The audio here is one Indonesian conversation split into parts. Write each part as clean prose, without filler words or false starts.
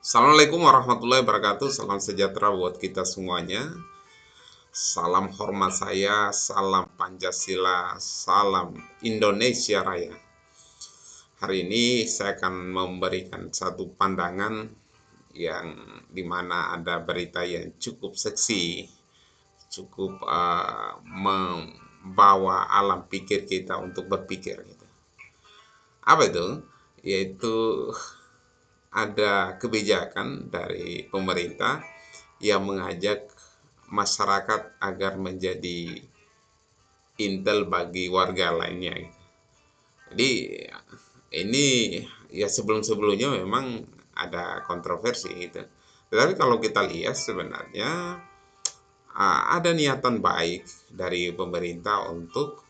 Assalamualaikum warahmatullahi wabarakatuh. Salam sejahtera buat kita semuanya. Salam hormat saya, salam Pancasila, salam Indonesia Raya. Hari ini saya akan memberikan satu pandangan yang dimana ada berita yang cukup seksi, cukup membawa alam pikir kita untuk berpikir. Gitu. Apa itu? Yaitu ada kebijakan dari pemerintah yang mengajak masyarakat agar menjadi intel bagi warga lainnya. Jadi ini ya sebelum-sebelumnya memang ada kontroversi gitu. Tetapi kalau kita lihat sebenarnya ada niatan baik dari pemerintah untuk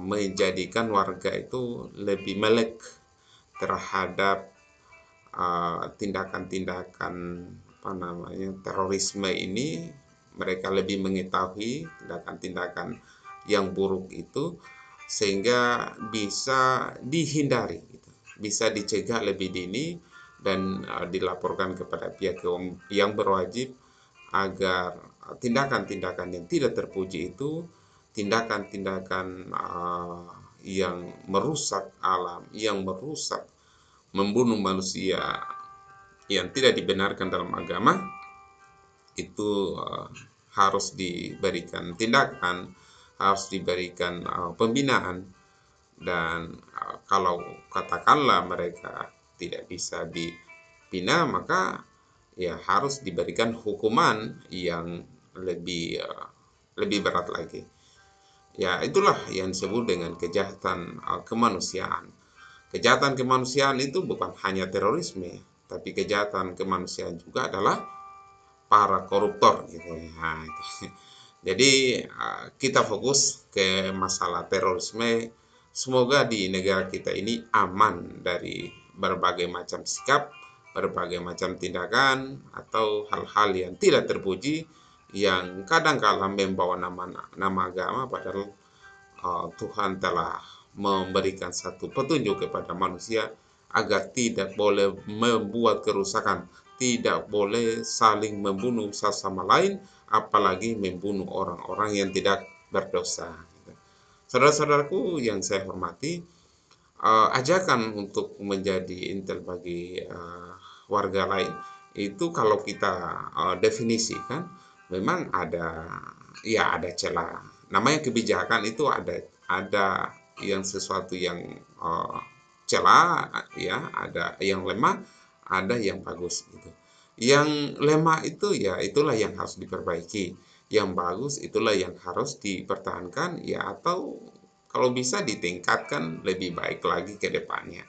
menjadikan warga itu lebih melek terhadap tindakan-tindakan apa namanya terorisme ini. Mereka lebih mengetahui tindakan-tindakan yang buruk itu sehingga bisa dihindari gitu. Bisa dicegah lebih dini dan dilaporkan kepada pihak yang berwajib agar tindakan-tindakan yang tidak terpuji itu, tindakan-tindakan yang merusak alam, yang merusak, membunuh manusia yang tidak dibenarkan dalam agama itu harus diberikan tindakan, harus diberikan pembinaan, dan kalau katakanlah mereka tidak bisa dibina, maka ya harus diberikan hukuman yang lebih berat lagi. Ya itulah yang disebut dengan kejahatan kemanusiaan. Kejahatan kemanusiaan itu bukan hanya terorisme, tapi kejahatan kemanusiaan juga adalah para koruptor gitu ya. Nah, itu. Jadi kita fokus ke masalah terorisme. Semoga di negara kita ini aman dari berbagai macam sikap, berbagai macam tindakan atau hal-hal yang tidak terpuji yang kadang-kala membawa nama agama, padahal Tuhan telah memberikan satu petunjuk kepada manusia agar tidak boleh membuat kerusakan, tidak boleh saling membunuh satu sama lain, apalagi membunuh orang-orang yang tidak berdosa. Saudara-saudaraku yang saya hormati, ajakan untuk menjadi intel bagi warga lain itu kalau kita definisikan memang ada celah. Namanya kebijakan itu ada yang sesuatu yang celah, ya, ada yang lemah, ada yang bagus gitu. Yang lemah itu ya itulah yang harus diperbaiki. Yang bagus itulah yang harus dipertahankan ya, atau kalau bisa ditingkatkan lebih baik lagi ke depannya.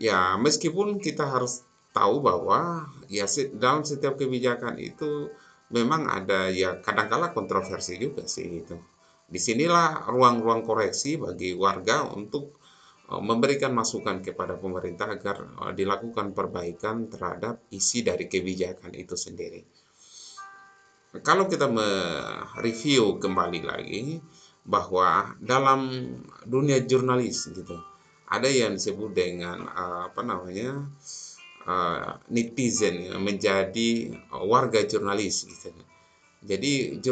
Ya, meskipun kita harus tahu bahwa ya dalam setiap kebijakan itu memang ada ya kadangkala kontroversi juga sih gitu. Disinilah ruang-ruang koreksi bagi warga untuk memberikan masukan kepada pemerintah agar dilakukan perbaikan terhadap isi dari kebijakan itu sendiri. Kalau kita mereview kembali lagi bahwa dalam dunia jurnalis gitu, ada yang disebut dengan netizen menjadi warga jurnalis gitu. Jadi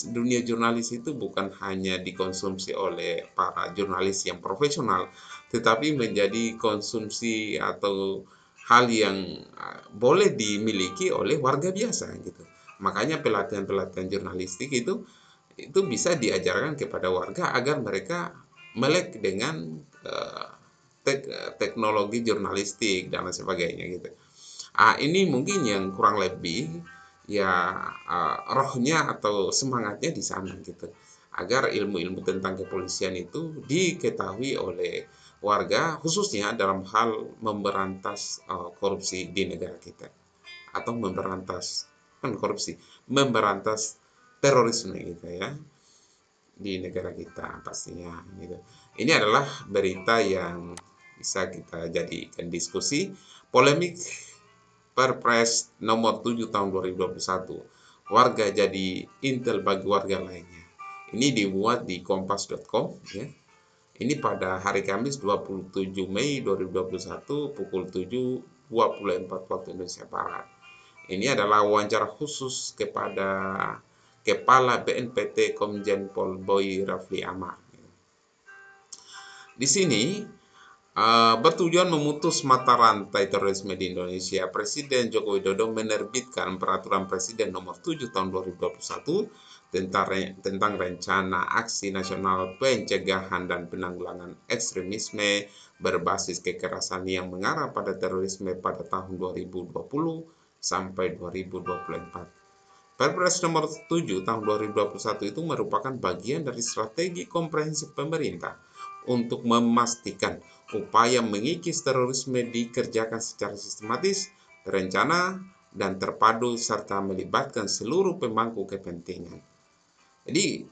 dunia jurnalis itu bukan hanya dikonsumsi oleh para jurnalis yang profesional, tetapi menjadi konsumsi atau hal yang boleh dimiliki oleh warga biasa gitu. Makanya pelatihan-pelatihan jurnalistik itu bisa diajarkan kepada warga agar mereka melek dengan teknologi jurnalistik dan sebagainya gitu. Ini mungkin yang kurang lebih ya rohnya atau semangatnya di sana gitu. Agar ilmu-ilmu tentang kepolisian itu diketahui oleh warga, khususnya dalam hal memberantas korupsi di negara kita, atau memberantas korupsi, memberantas terorisme gitu ya di negara kita pastinya gitu. Ini adalah berita yang bisa kita jadikan diskusi. Polemik Perpres nomor 7 tahun 2021. Warga jadi intel bagi warga lainnya. Ini dimuat di kompas.com ya. Ini pada hari Kamis 27 Mei 2021 pukul 7.24 waktu Indonesia Barat. Ini adalah wawancara khusus kepada Kepala BNPT Komjen Pol Boy Rafli Amar. Di sini bertujuan memutus mata rantai terorisme di Indonesia, Presiden Joko Widodo menerbitkan Peraturan Presiden Nomor 7 Tahun 2021 tentang Rencana Aksi Nasional Pencegahan dan Penanggulangan Ekstremisme berbasis kekerasan yang mengarah pada terorisme pada tahun 2020 sampai 2024. Perpres Nomor 7 Tahun 2021 itu merupakan bagian dari strategi komprehensif pemerintah untuk memastikan upaya mengikis terorisme dikerjakan secara sistematis, terencana, dan terpadu serta melibatkan seluruh pemangku kepentingan. Jadi,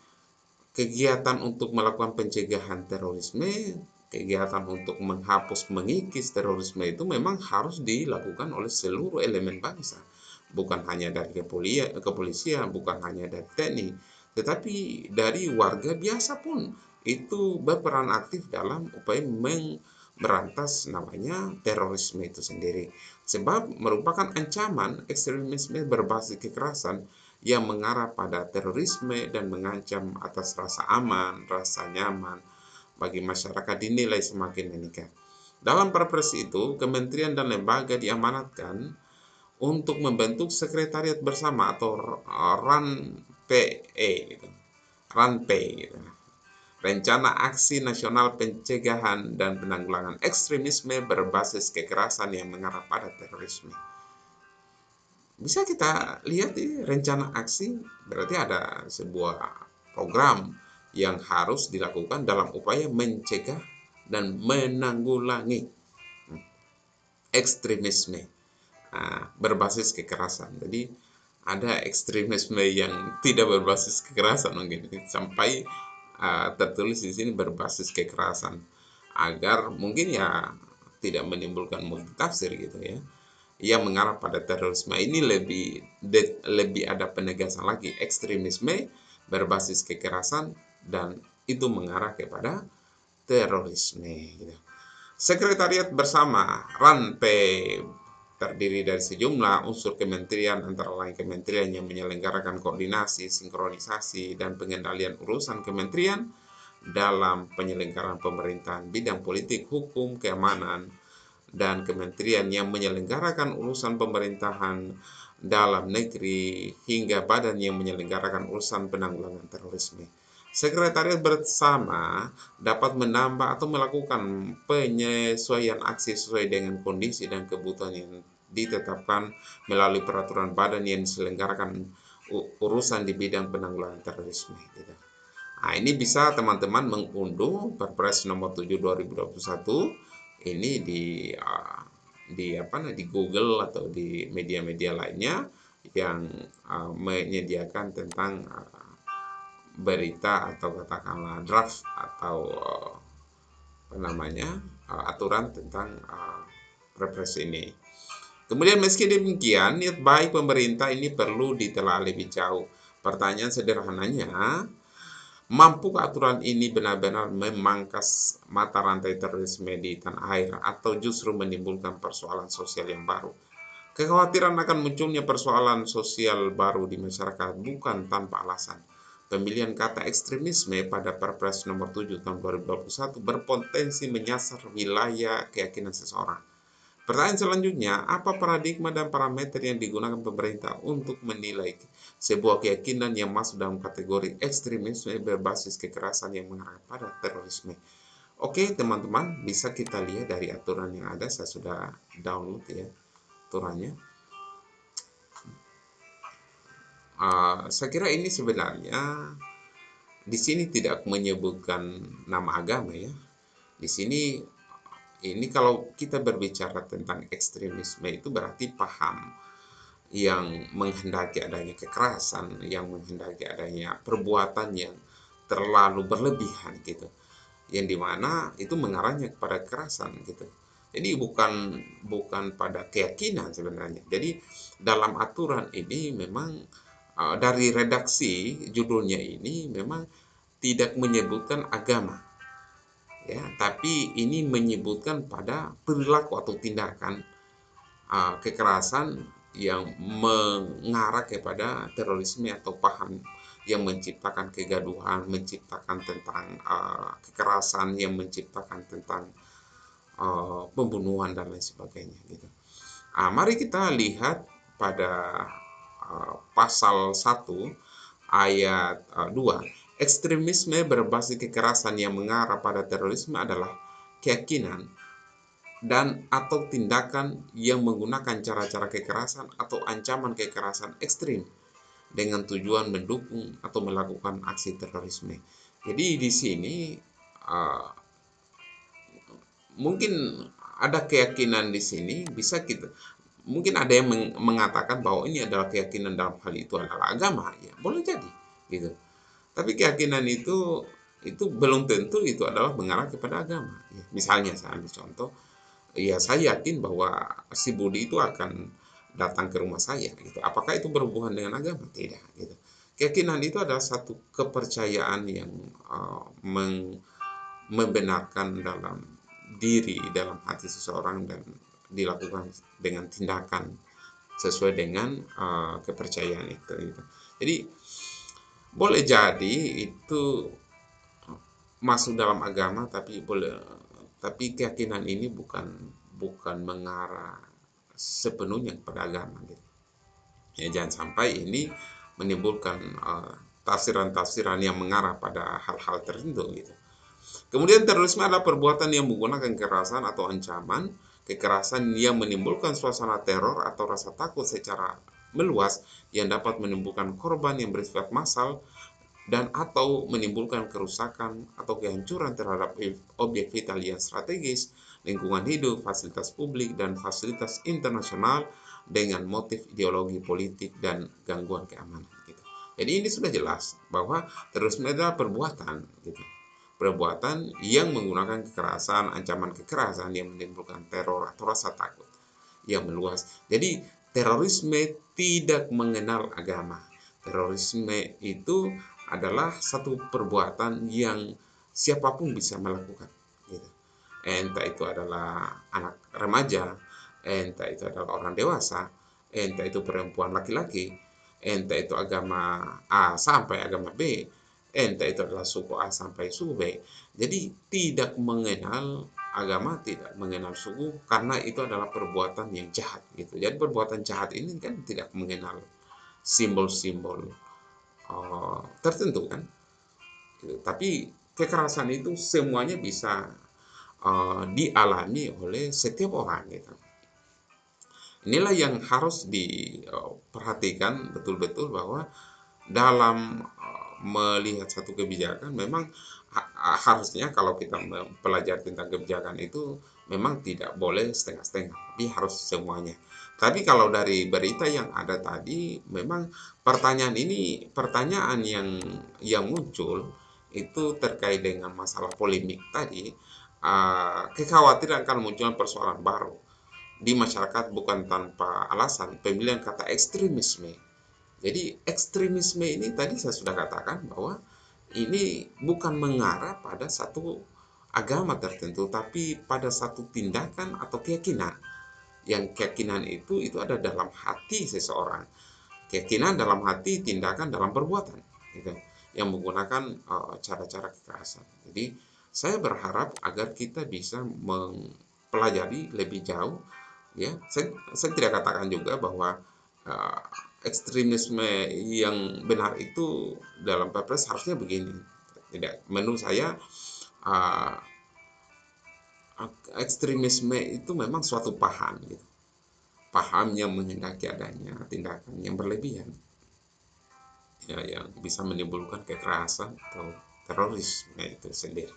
kegiatan untuk melakukan pencegahan terorisme, kegiatan untuk menghapus mengikis terorisme itu memang harus dilakukan oleh seluruh elemen bangsa. Bukan hanya dari kepolisian, bukan hanya dari TNI, tetapi dari warga biasa pun itu berperan aktif dalam upaya memberantas namanya terorisme itu sendiri. Sebab merupakan ancaman ekstremisme berbasis kekerasan yang mengarah pada terorisme dan mengancam atas rasa aman, rasa nyaman bagi masyarakat dinilai semakin meningkat. Dalam Perpres itu, kementerian dan lembaga diamanatkan untuk membentuk sekretariat bersama atau RAN-PE, RAN-P, Rencana Aksi Nasional Pencegahan dan Penanggulangan Ekstremisme berbasis kekerasan yang mengarah pada terorisme. Bisa kita lihat di rencana aksi, berarti ada sebuah program yang harus dilakukan dalam upaya mencegah dan menanggulangi ekstremisme berbasis kekerasan. Jadi ada ekstremisme yang tidak berbasis kekerasan mungkin sampai tertulis di sini berbasis kekerasan agar mungkin ya tidak menimbulkan multitafsir gitu ya, yang mengarah pada terorisme. Ini lebih ada penegasan lagi, ekstremisme berbasis kekerasan dan itu mengarah kepada terorisme gitu. Sekretariat bersama RAN-P terdiri dari sejumlah unsur kementerian, antara lain kementerian yang menyelenggarakan koordinasi, sinkronisasi, dan pengendalian urusan kementerian dalam penyelenggaraan pemerintahan bidang politik, hukum, keamanan, dan kementerian yang menyelenggarakan urusan pemerintahan dalam negeri hingga badan yang menyelenggarakan urusan penanggulangan terorisme. Sekretariat bersama dapat menambah atau melakukan penyesuaian aksi sesuai dengan kondisi dan kebutuhan yang ditetapkan melalui peraturan badan yang diselenggarakan urusan di bidang penanggulangan terorisme. Nah, ini bisa teman-teman mengunduh Perpres Nomor 7 2021 ini di Google atau di media-media lainnya yang menyediakan tentang berita atau katakanlah draft atau aturan tentang Perpres ini. Kemudian meski demikian, niat baik pemerintah ini perlu ditelaah lebih jauh. Pertanyaan sederhananya, mampukah aturan ini benar-benar memangkas mata rantai terorisme di tanah air atau justru menimbulkan persoalan sosial yang baru? Kekhawatiran akan munculnya persoalan sosial baru di masyarakat bukan tanpa alasan. Pemilihan kata ekstremisme pada Perpres Nomor 7 Tahun 2021 berpotensi menyasar wilayah keyakinan seseorang. Pertanyaan selanjutnya, apa paradigma dan parameter yang digunakan pemerintah untuk menilai sebuah keyakinan yang masuk dalam kategori ekstremisme berbasis kekerasan yang mengarah pada terorisme? Oke, teman-teman, bisa kita lihat dari aturan yang ada. Saya sudah download ya aturannya. Saya kira ini sebenarnya di sini tidak menyebutkan nama agama ya. Di sini ini kalau kita berbicara tentang ekstremisme itu berarti paham yang menghendaki adanya kekerasan, yang menghendaki adanya perbuatan yang terlalu berlebihan gitu, yang dimana itu mengarahnya kepada kekerasan gitu. Jadi bukan pada keyakinan sebenarnya. Jadi dalam aturan ini memang dari redaksi judulnya ini memang tidak menyebutkan agama. ya, tapi ini menyebutkan pada perilaku atau tindakan kekerasan yang mengarah kepada terorisme atau paham yang menciptakan kegaduhan, menciptakan tentang kekerasan, yang menciptakan tentang pembunuhan dan lain sebagainya gitu. Mari kita lihat pada pasal 1 ayat 2. Ekstremisme berbasis kekerasan yang mengarah pada terorisme adalah keyakinan dan atau tindakan yang menggunakan cara-cara kekerasan atau ancaman kekerasan ekstrim dengan tujuan mendukung atau melakukan aksi terorisme. Jadi di sini mungkin ada keyakinan di sini, bisa kita mungkin ada yang mengatakan bahwa ini adalah keyakinan dalam hal itu adalah agama, ya boleh jadi gitu. Tapi keyakinan itu belum tentu itu adalah mengarah kepada agama. Ya, misalnya saya ambil contoh, ya saya yakin bahwa si Budi itu akan datang ke rumah saya gitu. Apakah itu berhubungan dengan agama? Tidak gitu. Keyakinan itu adalah satu kepercayaan yang membenarkan dalam diri, dalam hati seseorang, dan dilakukan dengan tindakan sesuai dengan kepercayaan itu gitu. Jadi boleh jadi itu masuk dalam agama, tapi keyakinan ini bukan mengarah sepenuhnya kepada agama gitu. Ya, jangan sampai ini menimbulkan tafsiran-tafsiran yang mengarah pada hal-hal tertentu gitu. Kemudian terorisme adalah perbuatan yang menggunakan kekerasan atau ancaman kekerasan yang menimbulkan suasana teror atau rasa takut secara meluas yang dapat menimbulkan korban yang bersifat massal dan atau menimbulkan kerusakan atau kehancuran terhadap objek vital yang strategis, lingkungan hidup, fasilitas publik, dan fasilitas internasional dengan motif ideologi politik dan gangguan keamanan. Gitu. Jadi ini sudah jelas bahwa terorisme adalah perbuatan, gitu. Perbuatan yang menggunakan kekerasan, ancaman kekerasan yang menimbulkan teror atau rasa takut yang meluas. Jadi terorisme tidak mengenal agama. Terorisme itu adalah satu perbuatan yang siapapun bisa melakukan gitu. Entah itu adalah anak remaja, entah itu adalah orang dewasa, entah itu perempuan laki-laki, entah itu agama A sampai agama B, entah itu adalah suku A sampai suku B. Jadi tidak mengenal agama, tidak mengenal suku, karena itu adalah perbuatan yang jahat gitu. Jadi perbuatan jahat ini kan tidak mengenal simbol-simbol tertentu kan. Tapi kekerasan itu semuanya bisa dialami oleh setiap orang gitu. Inilah yang harus diperhatikan betul-betul, bahwa dalam melihat satu kebijakan memang harusnya kalau kita mempelajari tentang kebijakan itu memang tidak boleh setengah-setengah, tapi harus semuanya. Tapi kalau dari berita yang ada tadi, memang pertanyaan yang muncul itu terkait dengan masalah polemik tadi, kekhawatiran akan munculnya persoalan baru di masyarakat bukan tanpa alasan, pemilihan kata ekstremisme. Jadi ekstremisme ini tadi saya sudah katakan bahwa ini bukan mengarah pada satu agama tertentu, tapi pada satu tindakan atau keyakinan. Yang keyakinan itu ada dalam hati seseorang. Keyakinan dalam hati, tindakan dalam perbuatan, gitu, yang menggunakan cara-cara kekerasan. Jadi saya berharap agar kita bisa mempelajari lebih jauh. Ya, saya tidak katakan juga bahwa ekstremisme yang benar itu dalam Perpres harusnya begini. Tidak, menurut saya ekstremisme itu memang suatu paham gitu. Paham yang menghendaki adanya tindakan yang berlebihan, ya, yang bisa menimbulkan kekerasan atau terorisme itu sendiri.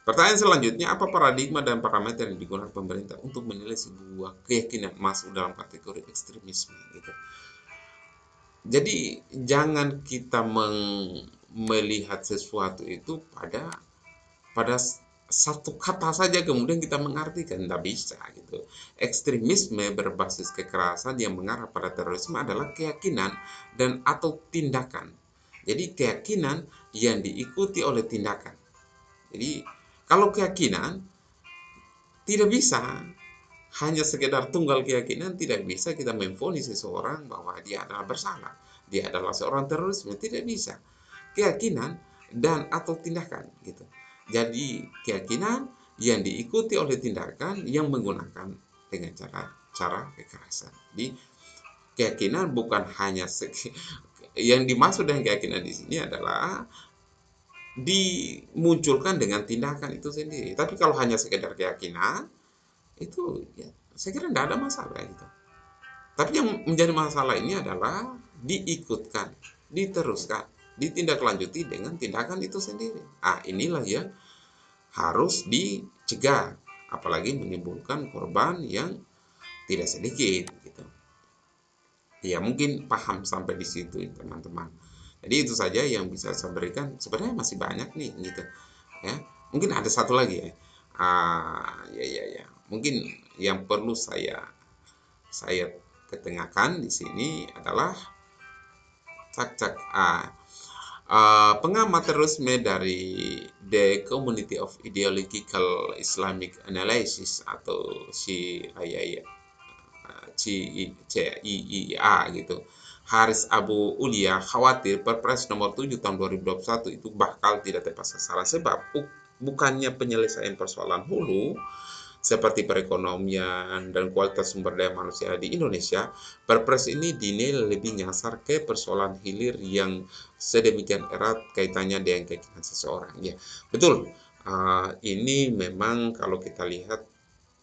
Pertanyaan selanjutnya, apa paradigma dan parameter yang digunakan pemerintah untuk menilai sebuah keyakinan masuk dalam kategori ekstremisme gitu. Jadi jangan kita melihat sesuatu itu pada satu kata saja kemudian kita mengartikan, tidak bisa gitu. Ekstremisme berbasis kekerasan yang mengarah pada terorisme adalah keyakinan dan atau tindakan. Jadi keyakinan yang diikuti oleh tindakan. Jadi Kalau keyakinan tidak bisa hanya sekedar tunggal keyakinan, tidak bisa kita memvonis seseorang bahwa dia adalah bersalah, dia adalah seorang teroris, tidak bisa. Keyakinan dan atau tindakan gitu. Jadi keyakinan yang diikuti oleh tindakan yang menggunakan dengan cara kekerasan. Jadi keyakinan bukan hanya yang dimaksud dengan keyakinan di sini adalah dimunculkan dengan tindakan itu sendiri. Tapi kalau hanya sekedar keyakinan itu ya saya kira tidak ada masalah gitu. Tapi yang menjadi masalah ini adalah diikutkan, diteruskan, ditindaklanjuti dengan tindakan itu sendiri. Inilah yang harus dicegah, apalagi menimbulkan korban yang tidak sedikit gitu. Ya mungkin paham sampai di situ teman-teman. Jadi itu saja yang bisa saya berikan. Sebenarnya masih banyak nih gitu. Ya, mungkin ada satu lagi ya. Ya. Mungkin yang perlu saya ketengahkan di sini adalah cak. Pengamat terorisme dari The Community of Ideological Islamic Analysis atau CIIA gitu, Haris Abu Ulia khawatir Perpres nomor 7 tahun 2021 itu bakal tidak tepat sasaran sebab bukannya penyelesaian persoalan hulu seperti perekonomian dan kualitas sumber daya manusia di Indonesia, Perpres ini dinilai lebih nyasar ke persoalan hilir yang sedemikian erat kaitannya dengan keyakinan seseorang. Ya, betul. Ini memang kalau kita lihat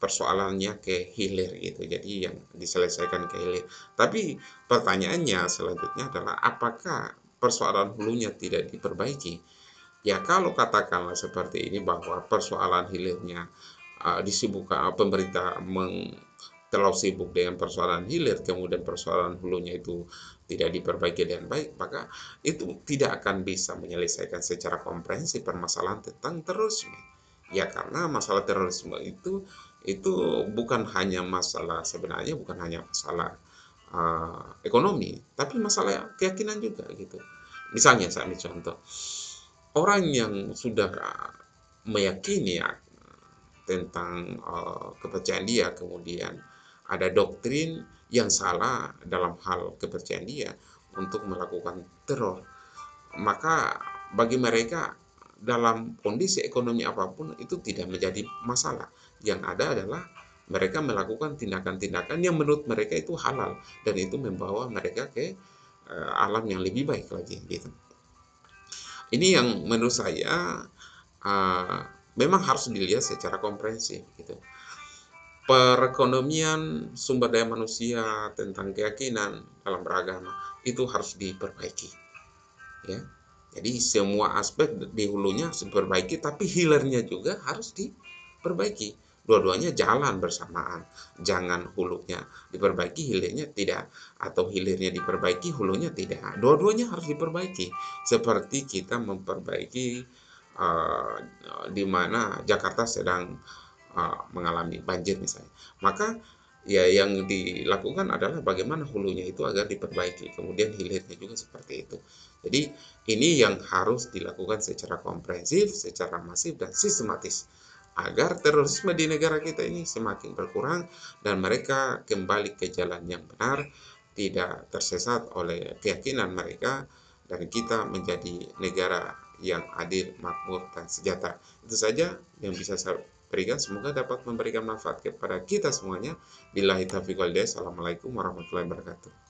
persoalannya ke hilir gitu. Jadi yang diselesaikan ke hilir. Tapi pertanyaannya selanjutnya adalah apakah persoalan hulunya tidak diperbaiki? Ya kalau katakanlah seperti ini bahwa persoalan hilirnya disibukkan pemerintah terlalu sibuk dengan persoalan hilir, kemudian persoalan hulunya itu tidak diperbaiki dengan baik, maka itu tidak akan bisa menyelesaikan secara komprehensif permasalahan tentang terorisme. Ya karena masalah terorisme itu bukan hanya masalah, sebenarnya bukan hanya masalah ekonomi, tapi masalah keyakinan juga gitu. Misalnya saya ambil contoh, orang yang sudah meyakini tentang kepercayaan dia, kemudian ada doktrin yang salah dalam hal kepercayaan dia untuk melakukan teror, maka bagi mereka dalam kondisi ekonomi apapun itu tidak menjadi masalah. Yang ada adalah mereka melakukan tindakan-tindakan yang menurut mereka itu halal dan itu membawa mereka ke alam yang lebih baik lagi gitu. Ini yang menurut saya memang harus dilihat secara komprehensif gitu. Perekonomian, sumber daya manusia, tentang keyakinan dalam beragama itu harus diperbaiki ya. Jadi semua aspek di hulunya harus diperbaiki, tapi hilirnya juga harus diperbaiki. Dua-duanya jalan bersamaan. Jangan hulunya diperbaiki, hilirnya tidak, atau hilirnya diperbaiki, hulunya tidak. Dua-duanya harus diperbaiki. Seperti kita memperbaiki di mana Jakarta sedang mengalami banjir misalnya. Maka ya yang dilakukan adalah bagaimana hulunya itu agar diperbaiki, kemudian hilirnya juga seperti itu. Jadi ini yang harus dilakukan secara komprehensif, secara masif dan sistematis agar terorisme di negara kita ini semakin berkurang dan mereka kembali ke jalan yang benar, tidak tersesat oleh keyakinan mereka, dan kita menjadi negara yang adil, makmur, dan sejahtera. Itu saja yang bisa saya berikan, semoga dapat memberikan manfaat kepada kita semuanya. Billahi taufiq wal hidayah. Assalamualaikum warahmatullahi wabarakatuh.